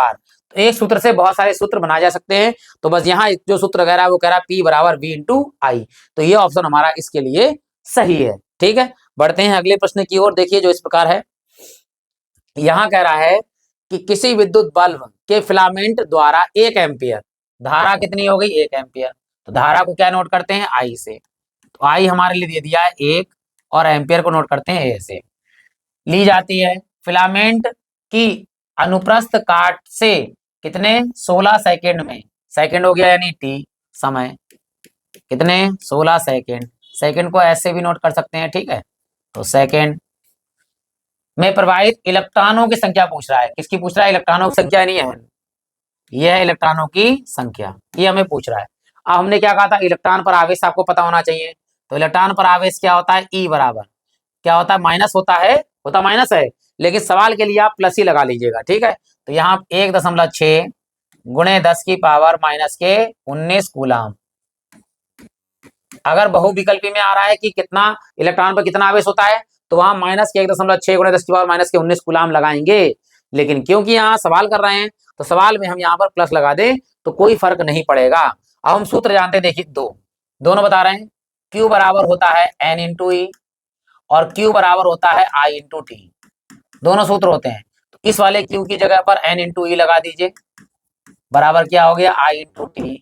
R। तो एक सूत्र से बहुत सारे सूत्र बनाए जा सकते हैं, तो बस यहाँ जो सूत्र कह रहा है वो कह रहा है P = V/I, तो ये ऑप्शन हमारा इसके लिए सही है। ठीक है, बढ़ते हैं अगले प्रश्न की ओर। देखिए जो इस प्रकार है, यहाँ कह रहा है कि किसी विद्युत बल्ब के फिलामेंट द्वारा 1 एम्पियर धारा कितनी हो गई, 1 एम्पियर। तो धारा को क्या नोट करते हैं, I से, तो I हमारे लिए दे दिया है 1 और एम्पियर को नोट करते हैं A से। ली जाती है फिलामेंट की अनुप्रस्थ काट से कितने, 16 सेकेंड में, सेकेंड हो गया यानी T समय, कितने 16 सेकेंड, सेकेंड को ऐसे भी नोट कर सकते हैं। ठीक है, तो सेकेंड में प्रवाहित इलेक्ट्रॉनों की संख्या पूछ रहा है, किसकी पूछ रहा है, इलेक्ट्रॉनों की संख्या नहीं है, यह है इलेक्ट्रॉनों की संख्या, ये हमें पूछ रहा है। अब हमने क्या कहा था, इलेक्ट्रॉन पर आवेश आपको पता होना चाहिए, तो इलेक्ट्रॉन पर आवेश क्या होता है, E बराबर क्या होता है, माइनस होता है, माइनस है, लेकिन सवाल के लिए आप प्लस ही लगा लीजिएगा। ठीक है, तो यहाँ 1.6 गुणे 10⁻⁻19 कूलाम। अगर बहुविकल्पी में आ रहा है कि कितना इलेक्ट्रॉन पर कितना आवेश होता है, तो वहां -1.6 गुणे 10⁻⁻19 कूलाम लगाएंगे। लेकिन क्योंकि यहाँ सवाल कर रहे हैं, तो सवाल में हम यहाँ पर प्लस लगा दें तो कोई फर्क नहीं पड़ेगा। अब हम सूत्र जानते हैं, देखिए दोनों बता रहे हैं, Q बराबर होता है N × E और Q बराबर होता है I × T, दोनों सूत्र होते हैं। तो इस वाले Q की जगह पर N × E लगा दीजिए, बराबर क्या हो गया, I × T।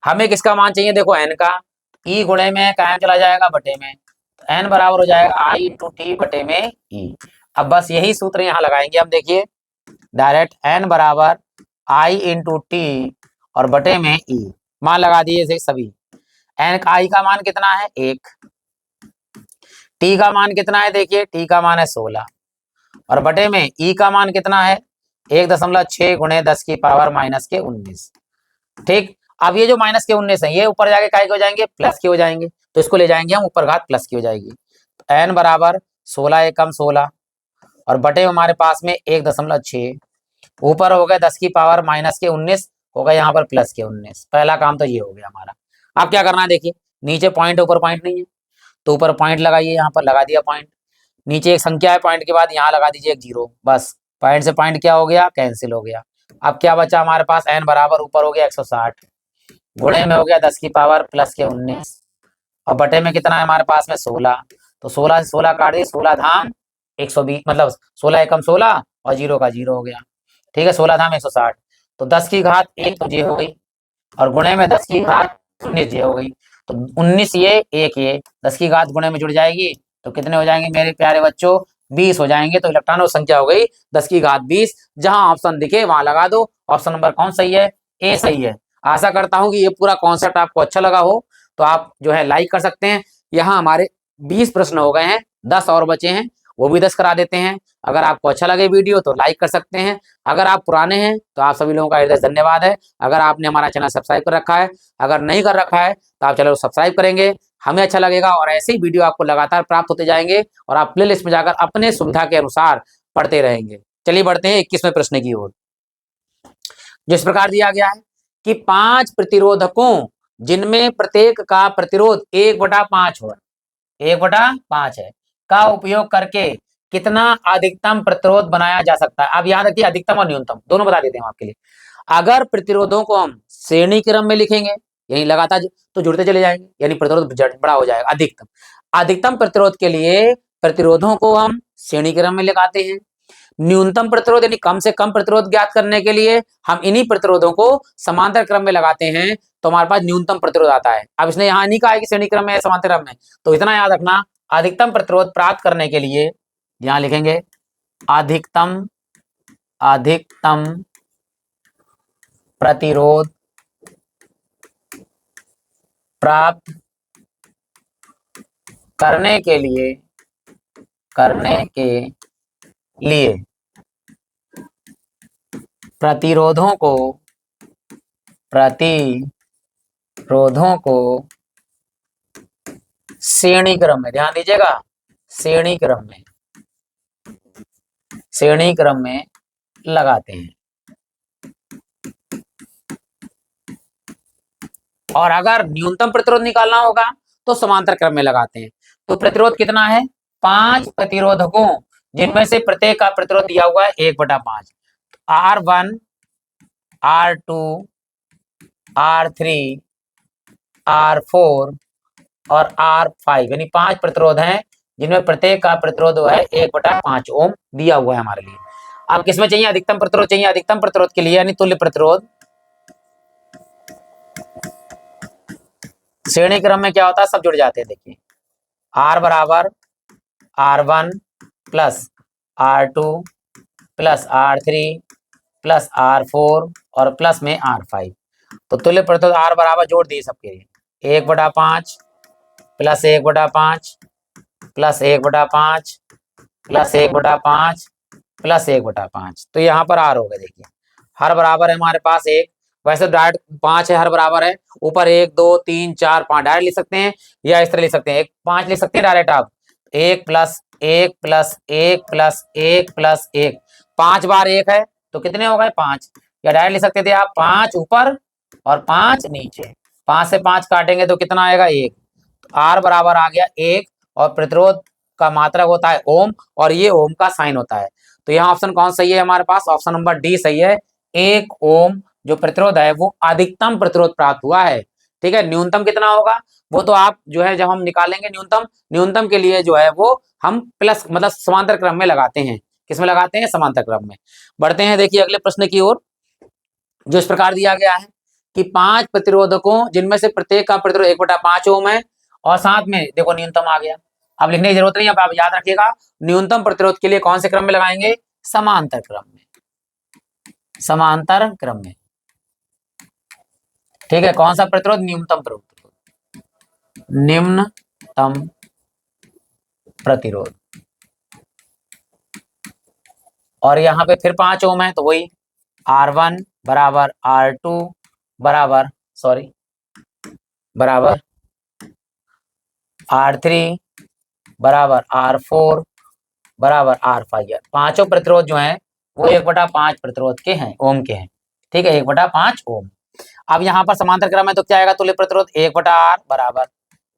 हमें किसका मान चाहिए, देखो N का, E गुणे में कायम चला जाएगा, बटे में, तो N बराबर हो जाएगा I × T बटे में E। अब बस यही सूत्र यहाँ लगाएंगे हम, देखिए डायरेक्ट N बराबर I × T और बटे में E, मान लगा दिए सभी। N का I का मान कितना है, 1, टी का मान कितना है, देखिए टी का मान है 16 और बटे में ई का मान कितना है 1.6 गुणे 10 की पावर माइनस के 19। ठीक, अब ये जो माइनस के 19 है ये ऊपर जाके काय के हो जाएंगे, प्लस के हो जाएंगे, तो इसको ले जाएंगे हम ऊपर, घात प्लस की हो जाएगी। तो एन बराबर 16 एकम 16 और बटे हमारे पास में 1.6, ऊपर हो गए 10 की पावर माइनस के 19, हो गए यहाँ पर प्लस के 19। पहला काम तो ये हो गया हमारा। अब क्या करना है, देखिए नीचे पॉइंट ऊपर पॉइंट नहीं है तो ऊपर पॉइंट लगाइए, यहाँ पर लगा दिया पॉइंट, नीचे एक संख्या है पॉइंट के बाद यहाँ लगा दीजिए एक जीरो, बस पॉइंट से पॉइंट क्या हो गया, कैंसिल हो गया। अब क्या बचा हमारे पास, एन बराबर ऊपर हो गया 160 गुणे में हो गया 10 की पावर प्लस के 19 और बटे में कितना है हमारे पास में 16, तो 16 से 16 काट दिए, 16 धाम 120, मतलब 16 एकम 16 और जीरो का जीरो हो गया। ठीक है, 16 धाम 160, तो 10 की घात 1 तो ये हो गई और गुणे में 10 की घात 19 ये हो गई, तो 19 ये 1 ये 10 की घात गुणे में जुड़ जाएगी तो कितने हो जाएंगे मेरे प्यारे बच्चों, 20 हो जाएंगे। तो इलेक्ट्रॉनों की संख्या हो गई 10 की घात 20। जहां ऑप्शन दिखे वहां लगा दो। ऑप्शन नंबर कौन सही है, ए सही है। आशा करता हूं कि ये पूरा कॉन्सेप्ट आपको अच्छा लगा हो, तो आप जो है लाइक कर सकते हैं। यहाँ हमारे 20 प्रश्न हो गए हैं, 10 और बचे हैं, वो भी 10 करा देते हैं। अगर आपको अच्छा लगे वीडियो तो लाइक कर सकते हैं। अगर आप पुराने हैं तो आप सभी लोगों का हृदय धन्यवाद है। अगर आपने हमारा चैनल सब्सक्राइब कर रखा है, अगर नहीं कर रखा है तो आप चैनल को सब्सक्राइब करेंगे, हमें अच्छा लगेगा और ऐसे ही वीडियो आपको लगातार प्राप्त होते जाएंगे और आप प्लेलिस्ट में जाकर अपने सुविधा के अनुसार पढ़ते रहेंगे। चलिए बढ़ते हैं 21वें प्रश्न की ओर, जो इस प्रकार दिया गया है कि 5 प्रतिरोधकों जिनमें प्रत्येक का प्रतिरोध 1/5 हो, 1/5 है, का उपयोग करके कितना अधिकतम प्रतिरोध बनाया जा सकता है। अब याद रखिए अधिकतम और न्यूनतम दोनों बता देते हैं आपके लिए। अगर प्रतिरोधों को हम श्रेणी क्रम में लिखेंगे, यही लगातार तो जुड़ते चले जाएंगे, यानी प्रतिरोध बड़ा हो जाएगा। अधिकतम, अधिकतम प्रतिरोध के लिए प्रतिरोधों को हम श्रेणी क्रम में लगाते हैं। न्यूनतम प्रतिरोध यानी कम से कम प्रतिरोध ज्ञात करने के लिए हम इन्हीं प्रतिरोधों को समांतर क्रम में लगाते हैं, तो हमारे पास न्यूनतम प्रतिरोध आता है। अब इसने यहाँ नहीं कहा है कि श्रेणी क्रम में समांतर क्रम में, तो इतना याद रखना, अधिकतम प्रतिरोध प्राप्त करने के लिए यहां लिखेंगे अधिकतम, अधिकतम प्रतिरोध प्राप्त करने के लिए, करने के लिए प्रतिरोधों को, प्रतिरोधों को श्रेणी क्रम में, ध्यान दीजिएगा श्रेणी क्रम में, श्रेणी क्रम में लगाते हैं। और अगर न्यूनतम प्रतिरोध निकालना होगा तो समांतर क्रम में लगाते हैं। तो प्रतिरोध कितना है, 5 प्रतिरोधकों जिनमें से प्रत्येक का प्रतिरोध दिया हुआ है 1/5, R1, R2, R3, R4 और R5, यानी 5 प्रतिरोध हैं जिनमें प्रत्येक का प्रतिरोध है 1/5 ओम दिया हुआ है हमारे लिए। अब किसमें चाहिए अधिकतम प्रतिरोध, चाहिए अधिकतम प्रतिरोध के लिए यानी तुल्य प्रतिरोध, श्रेणी क्रम में क्या होता है, सब जुड़ जाते हैं। देखिए R बराबर R1 plus R2 plus R3 plus R4 और प्लस में R5, तो तुल्य प्रतिरोध R बराबर जोड़ दिए सबके लिए 1/5 प्लस 1/5 प्लस 1/5 प्लस 1/5 प्लस 1/5, तो यहाँ पर R हो गए। देखिए हर बराबर है हमारे पास 1, वैसे डायरेक्ट 5 है, हर बराबर है, ऊपर 1 2 3 4 5 डायरेक्ट लिख सकते हैं या इस तरह लिख सकते हैं, 5 लिख सकते हैं डायरेक्ट आप, 1 प्लस 1 प्लस 1 प्लस 1 प्लस 1, 5 बार 1 है तो कितने हो गए 5, या डायरेक्ट लिख सकते थे आप 5 ऊपर और 5 नीचे, 5 से 5 काटेंगे तो कितना आएगा 1, R बराबर आ गया 1 और प्रतिरोध का मात्रक होता है ओम और ये ओम का साइन होता है। तो यहाँ ऑप्शन कौन सही है हमारे पास, ऑप्शन नंबर डी सही है। 1 ओम जो प्रतिरोध है वो अधिकतम प्रतिरोध प्राप्त हुआ है। ठीक है, न्यूनतम कितना होगा वो तो आप जो है जब हम निकालेंगे न्यूनतम, न्यूनतम के लिए जो है वो हम प्लस मतलब समांतर क्रम में लगाते हैं। किसमें लगाते हैं, समांतर क्रम में। बढ़ते हैं देखिए अगले प्रश्न की ओर, जो इस प्रकार दिया गया है कि 5 प्रतिरोधकों जिनमें से प्रत्येक का प्रतिरोध 1/5 ओम है और साथ में देखो न्यूनतम आ गया। अब लिखने की जरूरत नहीं, अब आप याद रखिएगा न्यूनतम प्रतिरोध के लिए कौन से क्रम में लगाएंगे, समांतर क्रम में, समांतर क्रम में। ठीक है, कौन सा प्रतिरोध, न्यूनतम प्रतिरोध, निम्नतम प्रतिरोध, और यहाँ पे फिर 5 ओम है, तो वही R1 बराबर R2 बराबर बराबर R3 बराबर R4 बराबर R5 है। पांचों प्रतिरोध जो हैं वो 1/5 प्रतिरोध के हैं, ओम के हैं। ठीक है, 1/5 ओम। अब यहाँ पर समांतर क्रम है तो क्या आएगा? तुल्य प्रतिरोध 1/R बराबर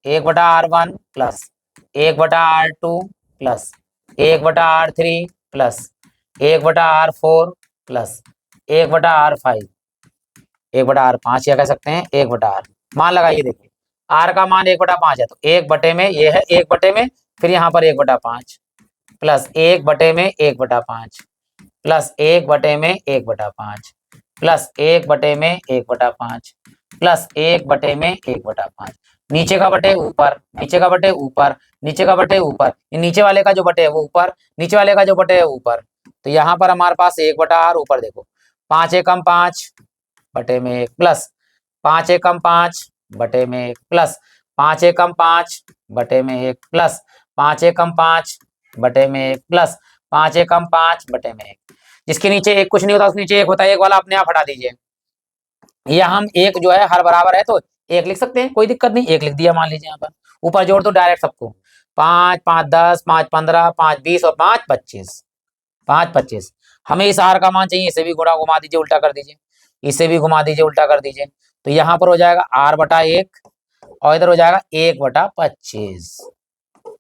1/R1 plus 1/R2 plus 1/R3 plus 1/R4 plus 1/R5, 1/R5 या कह सकते हैं 1/R। मान लगाइए, देखिए R का मान 1/5 है, तो 1 में ये है 1 फिर यहाँ पर 1/5 प्लस 1/5 प्लस 1/5 प्लस 1/5 प्लस 1/5, नीचे का बटे ऊपर, नीचे का बटे ऊपर, नीचे का बटे ऊपर, नीचे वाले का जो बटे है वो ऊपर, नीचे वाले का जो बटे है ऊपर। तो यहाँ पर हमारे पास 1/R ऊपर देखो 5 एकम 5 बटे में 1 प्लस 5 एकम 5 बटे में 1 प्लस 5 एकम 5 बटे में 1 प्लस 5 एकम 5 बटे में 1 प्लस 5 एकम 5 बटे में 1। जिसके नीचे एक कुछ नहीं होता उसके नीचे एक होता है, एक वाला अपने आप हटा दीजिए। या हम एक जो है हर बराबर है तो एक लिख सकते हैं, कोई दिक्कत नहीं, एक लिख दिया मान लीजिए। यहाँ पर ऊपर जोड़ दो डायरेक्ट सबको, 5 5 10 5 15 5 20 और 5 25, 5 25। हमें इस आर का मान चाहिए, इसे भी गुणा घुमा दीजिए, उल्टा कर दीजिए, इसे भी घुमा दीजिए, उल्टा कर दीजिए। तो यहाँ पर हो जाएगा R/1 और इधर हो जाएगा 1/25,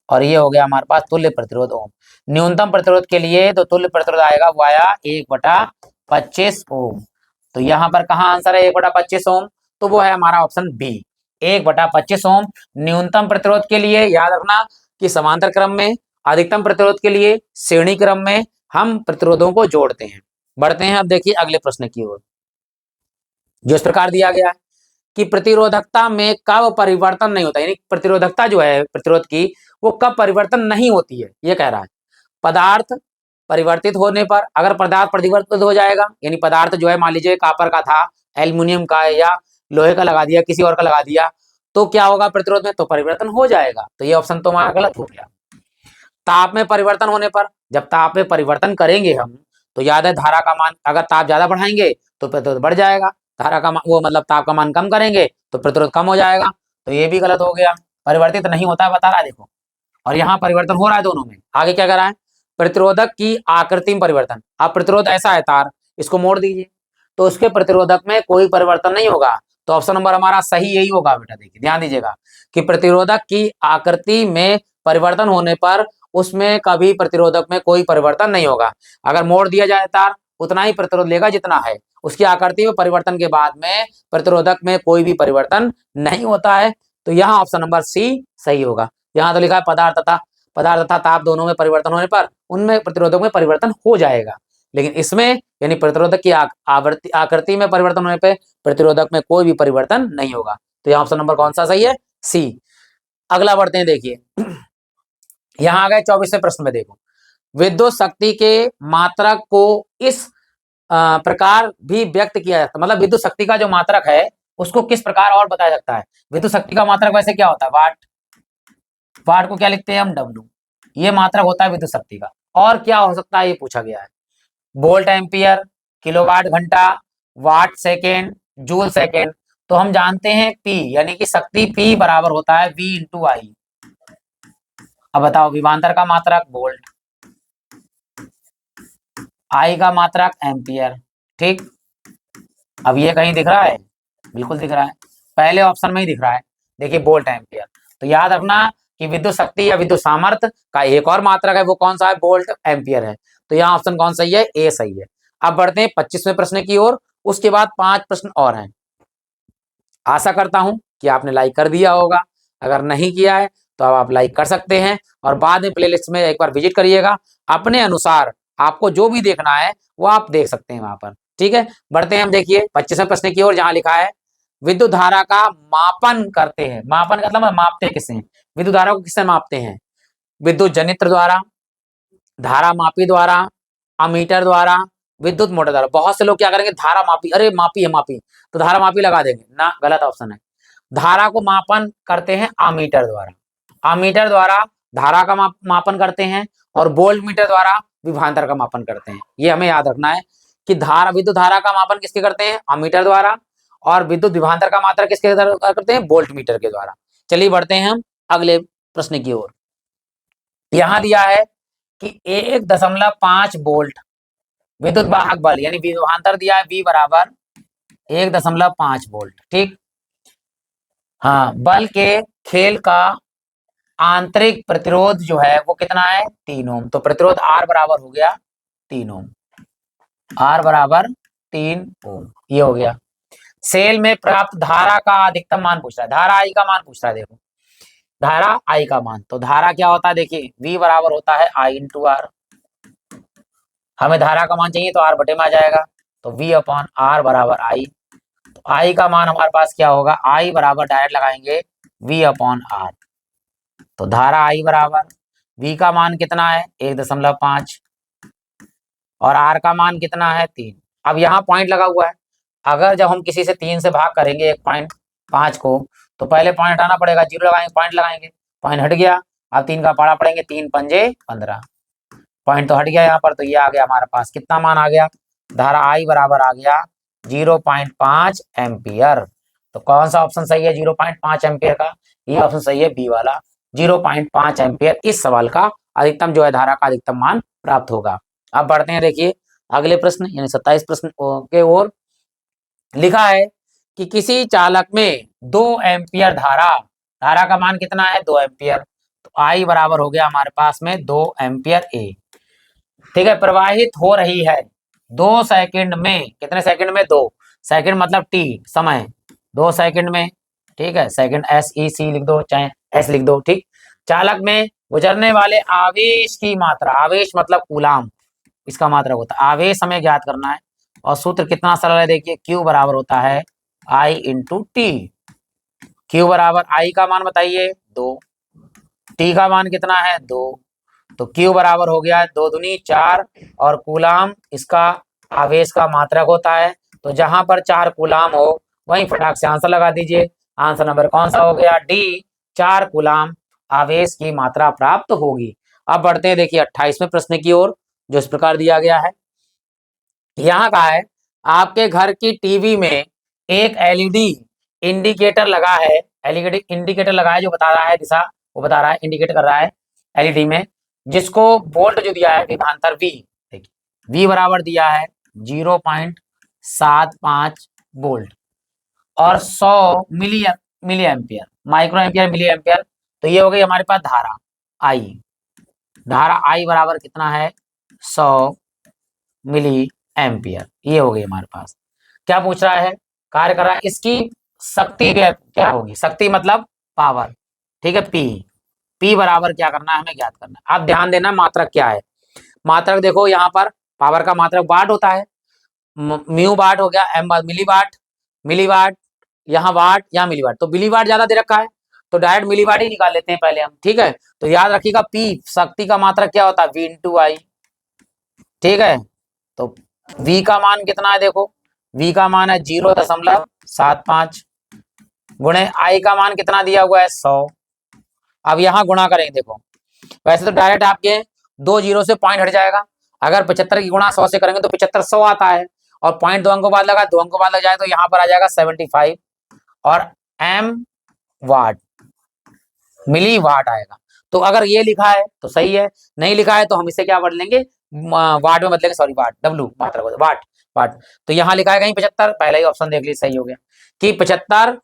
और ये हो गया हमारे पास तुल्य प्रतिरोध ओम। न्यूनतम प्रतिरोध के लिए तो तुल्य प्रतिरोध आएगा वाया 1/25 ओम। तो यहाँ पर कहाँ आंसर है 1/25 ओम? तो वो है हमारा ऑप्शन बी, 1/25 ओम न्यूनतम प्रतिरोध के लिए। याद रखना कि समांतर क्रम में, अधिकतम प्रतिरोध के लिए श्रेणी क्रम में हम प्रतिरोधों को जोड़ते हैं। बढ़ते हैं अब देखिए अगले प्रश्न की ओर, जो इस प्रकार दिया गया है कि प्रतिरोधकता में कब परिवर्तन नहीं होता, यानी प्रतिरोधकता जो है प्रतिरोध की वो कब परिवर्तन नहीं होती है, ये कह रहा है। पदार्थ परिवर्तित होने पर, अगर पदार्थ परिवर्तित हो जाएगा, यानी पदार्थ जो है मान लीजिए कॉपर का था, एल्युमिनियम का या लोहे का लगा दिया, किसी और का लगा दिया, तो क्या होगा प्रतिरोध में? तो परिवर्तन हो जाएगा। तो ये ऑप्शन तो हमारा गलत हो गया। ताप में परिवर्तन होने पर, जब ताप में परिवर्तन करेंगे हम, तो याद है धारा का मान, अगर ताप ज्यादा बढ़ाएंगे तो प्रतिरोध बढ़ जाएगा, धारा का मान वो मतलब ताप का मान कम करेंगे तो प्रतिरोध कम हो जाएगा। तो ये भी गलत हो गया, परिवर्तित नहीं होता है बता रहा है देखो, और यहाँ परिवर्तन हो रहा है दोनों में। आगे क्या कर रहा है? प्रतिरोधक की आकृति में परिवर्तन। अब प्रतिरोध ऐसा है तार, इसको मोड़ दीजिए तो उसके प्रतिरोधक में कोई परिवर्तन नहीं होगा। तो ऑप्शन नंबर हमारा सही यही होगा बेटा। देखिए ध्यान दीजिएगा कि प्रतिरोधक की आकृति में परिवर्तन होने पर उसमें कभी प्रतिरोधक में कोई परिवर्तन नहीं होगा। अगर मोड़ दिया जाए तार उतना ही प्रतिरोध लेगा जितना है, उसकी आकृति में परिवर्तन के बाद में प्रतिरोधक में कोई भी परिवर्तन नहीं होता है। तो यहाँ ऑप्शन नंबर सी सही होगा। यहाँ तो लिखा है पदार्थ तथा ताप दोनों में परिवर्तन होने पर उनमें प्रतिरोधक में परिवर्तन हो जाएगा, लेकिन इसमें यानी प्रतिरोधक की आकृति में परिवर्तन होने पर प्रतिरोधक में कोई भी परिवर्तन नहीं होगा। तो यहाँ ऑप्शन नंबर कौन सा सही है? सी। अगला बढ़ते हैं, देखिए यहाँ आ गए 24वें प्रश्न में। देखो विद्युत शक्ति के मात्रक को इस प्रकार भी व्यक्त किया जाता है, मतलब विद्युत शक्ति का जो मात्रक है उसको किस प्रकार और बताया जाता है? विद्युत शक्ति का मात्रक वैसे क्या होता है? वाट। वाट को क्या लिखते हैं हम? W। ये मात्रक होता है विद्युत शक्ति का। और क्या हो सकता है ये पूछा गया है। वोल्ट एम्पियर, किलोवाट घंटा, वाट सेकेंड, जूल सेकेंड। तो हम जानते हैं P यानी कि शक्ति P बराबर होता है V × I। अब बताओ विभवांतर का मात्रक वोल्ट, I का मात्रक एम्पियर। ठीक, अब ये कहीं दिख रहा है? बिल्कुल दिख रहा है, पहले ऑप्शन में ही दिख रहा है। देखिए वोल्ट एम्पियर। तो याद रखना कि विद्युत शक्ति या विद्युत सामर्थ्य का एक और मात्रक है, वो कौन सा है? वोल्ट एम्पियर है। तो यहाँ ऑप्शन कौन सही है? ए सही है। अब बढ़ते हैं 25वें प्रश्न की ओर। उसके बाद 5 प्रश्न और हैं। आशा करता हूं कि आपने लाइक कर दिया होगा, अगर नहीं किया है तो अब आप लाइक कर सकते हैं और बाद में प्लेलिस्ट में एक बार विजिट करिएगा। अपने अनुसार आपको जो भी देखना है वो आप देख सकते हैं वहां पर। ठीक है, बढ़ते हैं हम देखिए 25वें प्रश्न की ओर, जहां लिखा है विद्युत धारा का मापन करते हैं। मापन का मतलब मापते किससे? विद्युत धारा को किससे मापते हैं? विद्युत जनित्र द्वारा, धारा मापी द्वारा, अमीटर द्वारा, विद्युत मोटर द्वारा। बहुत से लोग क्या करेंगे? धारा मापी, अरे मापी है मापी, तो धारा मापी लगा देंगे ना, गलत ऑप्शन है। धारा को मापन करते हैं अमीटर द्वारा। अमीटर द्वारा धारा का मापन करते हैं और वोल्ट मीटर द्वारा विभवांतर का मापन करते हैं। ये हमें याद रखना है कि विद्युत धारा का मापन किसके करते हैं, अमीटर द्वारा, और विद्युत विभवांतर का मात्रा किसके द्वारा करते हैं, वोल्ट मीटर के द्वारा। चलिए बढ़ते हैं हम अगले प्रश्न की ओर। यहां दिया है कि 1.5 वोल्ट विद्युत वाहक बल यानी विभवांतर दिया है V बराबर 1.5 वोल्ट। ठीक, हाँ, बल के खेल का आंतरिक प्रतिरोध जो है वो कितना है, 3 ओम। तो प्रतिरोध R बराबर हो गया 3 ओम, R बराबर 3 ओम, ये हो गया। सेल में प्राप्त धारा का अधिकतम मान पूछ रहा है, धारा I का मान पूछ रहा है। देखो धारा I का मान, तो धारा क्या होता है, देखिए V बराबर होता है I इंटू R। हमें धारा का मान चाहिए तो R बटे में आ जाएगा, तो V अपॉन R बराबर I। तो I का मान हमारे पास क्या होगा, I बराबर डायरेक्ट लगाएंगे V अपॉन R। तो धारा I बराबर V का मान कितना है 1.5 और R का मान कितना है 3। अब यहाँ पॉइंट लगा हुआ है, अगर जब हम किसी से 3 से भाग करेंगे 1.5 को, तो पहले पॉइंट हटाना पड़ेगा, 0 लगाएंगे, पॉइंट लगाएंगे, पॉइंट हट गया। अब 3 का पाड़ा पड़ेंगे, 3 पंजे 15, पॉइंट तो हट गया यहाँ पर। तो ये आ गया हमारे पास, कितना मान आ गया, धारा I बराबर आ गया 0.5 एम्पियर। तो कौन सा ऑप्शन सही है 0.5 एम्पियर का, ये ऑप्शन सही है बी वाला, 0.5 एम्पियर इस सवाल का अधिकतम जो है धारा का अधिकतम मान प्राप्त होगा। अब बढ़ते हैं, देखिए अगले प्रश्न यानी 27 प्रश्न के ओर। लिखा है कि किसी चालक में 2 एम्पियर धारा का मान कितना है 2 एम्पियर। तो I बराबर हो गया हमारे पास में 2 एम्पियर A। ठीक है, प्रवाहित हो रही है 2 सेकंड में, कितने सेकंड में, 2 सेकंड मतलब T समय, 2 सेकंड में। ठीक है, सेकंड SEC लिख दो, चाहे S लिख दो। ठीक, चालक में गुजरने वाले आवेश की मात्रा, आवेश मतलब कूलाम, इसका मात्रक होता है, आवेश हमें ज्ञात करना है। और सूत्र कितना सरल है, देखिए Q बराबर होता है I इंटू टी। Q बराबर I का मान बताइए 2, T का मान कितना है 2, तो Q बराबर हो गया 2 दूनी 4 और कूलाम इसका आवेश का मात्रक होता है। तो जहां पर 4 कूलाम हो वहीं फटाक से आंसर लगा दीजिए। आंसर नंबर कौन सा हो गया, D, 4 कूलाम आवेश की मात्रा प्राप्त होगी। अब बढ़ते हैं, देखिए 28वें प्रश्न की ओर, जो इस प्रकार दिया गया है। यहाँ का है, आपके घर की टीवी में एक एलईडी इंडिकेटर लगा है, एलईडी इंडिकेटर लगा है जो बता रहा है दिशा, वो बता रहा है, इंडिकेट कर रहा है एलईडी में, जिसको वोल्ट जो दिया है विभवांतर V, देखिए V बराबर दिया है 0.75 वोल्ट और 100 milli ampere, micro ampere milli ampere. तो ये हो गई हमारे पास धारा I, धारा I बराबर कितना है 100 मिली एम्पियर, ये हो गई हमारे पास। क्या पूछ रहा है, कार्य कर रहा है, इसकी शक्ति क्या होगी, शक्ति मतलब पावर। ठीक है, P बराबर क्या करना है, हमें ज्ञात करना है। आप ध्यान देना मात्रक क्या है, मात्रक देखो यहाँ पर पावर का मात्रक वाट होता है, म्यू वाट हो गया, एम मिलीवाट, यहाँ वाट, यहाँ मिलीवाट, तो मिलीवाट ज्यादा दे रखा है तो डायरेक्ट मिलीवाट ही निकाल लेते हैं पहले हम। ठीक है, तो याद रखिएगा P शक्ति का मात्रक क्या होता है V इंटू I। ठीक है, तो V का मान कितना है, देखो V का मान है 0.75 गुणे I का मान कितना दिया हुआ है 100। अब यहाँ गुणा करेंगे, देखो वैसे तो डायरेक्ट आपके 2 जीरो से पॉइंट हट जाएगा, अगर 75 की गुणा 100 से करेंगे तो 75 100 आता है, और पॉइंट 2 अंकों बाद लगा, 2 अंकों बाद लग जाए तो यहाँ पर आ जाएगा 75 और M वाट, मिली वाट आएगा। तो अगर ये लिखा है तो सही है, नहीं लिखा है तो हम इसे क्या बढ़ लेंगे, वाट में बदलेंगे, सॉरी वाट, W मात्रा वाट। तो यहाँ लिखा है कहीं 75, पहला ही ऑप्शन देख लीजिए सही हो गया कि 75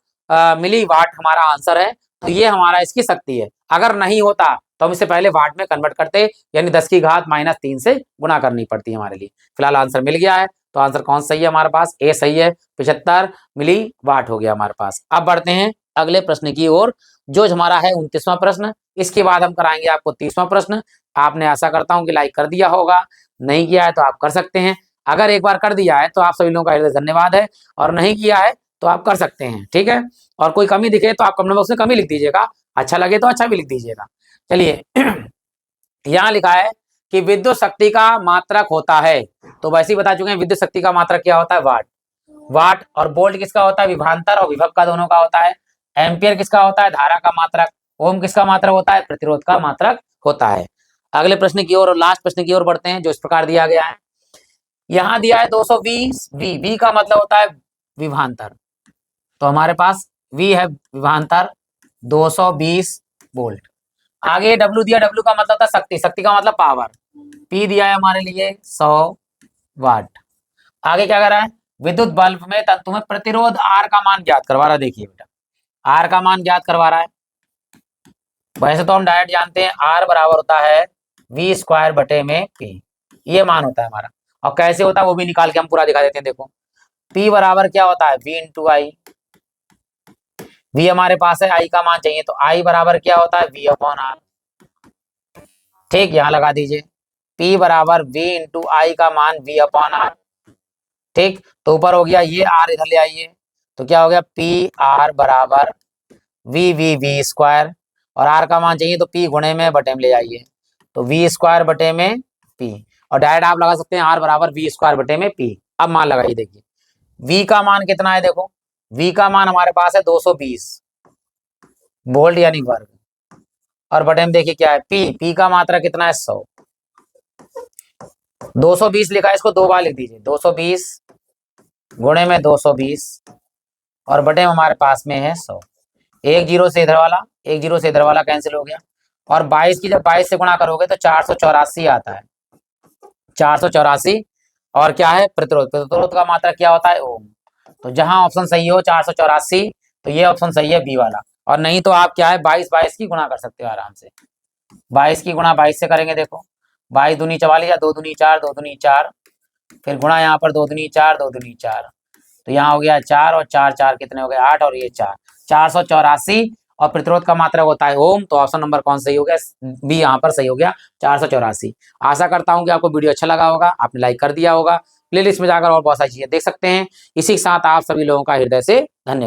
मिली वाट हमारा आंसर है। तो ये हमारा इसकी शक्ति है। अगर नहीं होता तो हम इसे पहले वाट में कन्वर्ट करते, यानी 10 की घात -3 से गुणा करनी पड़ती है हमारे लिए। फिलहाल आंसर मिल गया है, तो आंसर कौन सही है हमारे पास, ए सही है, 75 मिली वाट हो गया हमारे पास। अब बढ़ते हैं अगले प्रश्न की ओर, जो हमारा है 29वां प्रश्न। इसके बाद हम कराएंगे आपको 30वां प्रश्न। आपने आशा करता हूं कि लाइक कर दिया होगा, नहीं किया है तो आप कर सकते हैं। अगर एक बार कर दिया है तो आप सभी लोगों का हृदय धन्यवाद है, और नहीं किया है तो आप कर सकते हैं। ठीक है, और कोई कमी दिखे तो आप कमेंट बॉक्स में कमी लिख दीजिएगा, अच्छा लगे तो अच्छा भी लिख दीजिएगा। चलिए यहाँ लिखा है कि विद्युत शक्ति का मात्रक होता है, तो वैसे ही बता चुके हैं विद्युत शक्ति का मात्रक क्या होता है, वाट, और वोल्ट किसका होता है विभवांतर और विभव का दोनों का होता है, एम्पियर किसका होता है धारा का मात्रक, ओम किसका मात्रक होता है? प्रतिरोध का मात्रक होता है। अगले प्रश्न की ओर और लास्ट प्रश्न की ओर बढ़ते हैं, जो इस प्रकार दिया गया है। यहां दिया है 220 वी, वी का मतलब होता है विभवांतर, तो हमारे पास वी है विभवांतर 220 वोल्ट। आगे डब्ल्यू दिया, डब्ल्यू का मतलब होता है शक्ति, शक्ति का मतलब पावर। पी दिया है हमारे लिए 100 वाट। आगे क्या कर रहा है? विद्युत बल्ब में तंतु में प्रतिरोध आर का मान ज्ञात करवा रहा है। देखिए बेटा, आर का मान ज्ञात करवा रहा है। वैसे तो हम डायरेक्ट जानते हैं आर बराबर होता है वी स्क्वायर बटे में पी, ये मान होता है हमारा। और कैसे होता है वो भी निकाल के हम पूरा दिखा देते हैं। देखो पी बराबर क्या होता है? We into I. वी हमारे पास है, आई का मान चाहिए, तो आई बराबर क्या होता है? V upon R. ठीक, यहां लगा दीजिए P बराबर V इंटू आई का मान V अपॉन आर। ठीक, तो ऊपर हो गया, ये R इधर ले आइए, तो क्या हो गया? P R बराबर V स्क्वायर, और R का मान चाहिए तो P गुणे में बटे में ले आइए, तो V स्क्वायर बटे में P। और डायरेक्ट आप लगा सकते हैं R बराबर V स्क्वायर बटे में P। अब मान लगाइए, देखिए V का मान कितना है? देखो V का मान हमारे पास है 220 वोल्ट यानी वर्ग, और बटे में देखिए क्या है? P का मात्रा कितना है? 100। 220 लिखा है, इसको दो बार लिख दीजिए, 220 गुणे में 220, और बटे में हमारे पास में है 100। एक जीरो से इधर वाला, एक जीरो से इधर वाला कैंसिल हो गया, और 22 की जब 22 से गुणा करोगे तो 484 आता है, 484। और क्या है? प्रतिरोध, प्रतिरोध का मात्रा क्या होता है? ओम। तो जहां ऑप्शन सही हो 484, तो ये ऑप्शन सही है बी वाला। और नहीं तो आप क्या है 22 की गुणा कर सकते हो आराम से। 22 की गुणा 22 से करेंगे, देखो 22 दूनी 44 या 2 दूनी 4, 2 दूनी 4, फिर गुणा यहाँ पर 2 दूनी 4, 2 दूनी 4, तो यहाँ हो गया 4 और 4 4 कितने हो गए? 8, और ये 4, 484। और प्रतिरोध का मात्रक होता है ओम, तो ऑप्शन नंबर कौन सही हो गया? बी यहाँ पर सही हो गया, 484। आशा करता हूँ कि आपको वीडियो अच्छा लगा होगा, आपने लाइक कर दिया होगा। प्लेलिस्ट में जाकर और बहुत सारी चीजें देख सकते हैं। इसी के साथ आप सभी लोगों का हृदय से धन्यवाद।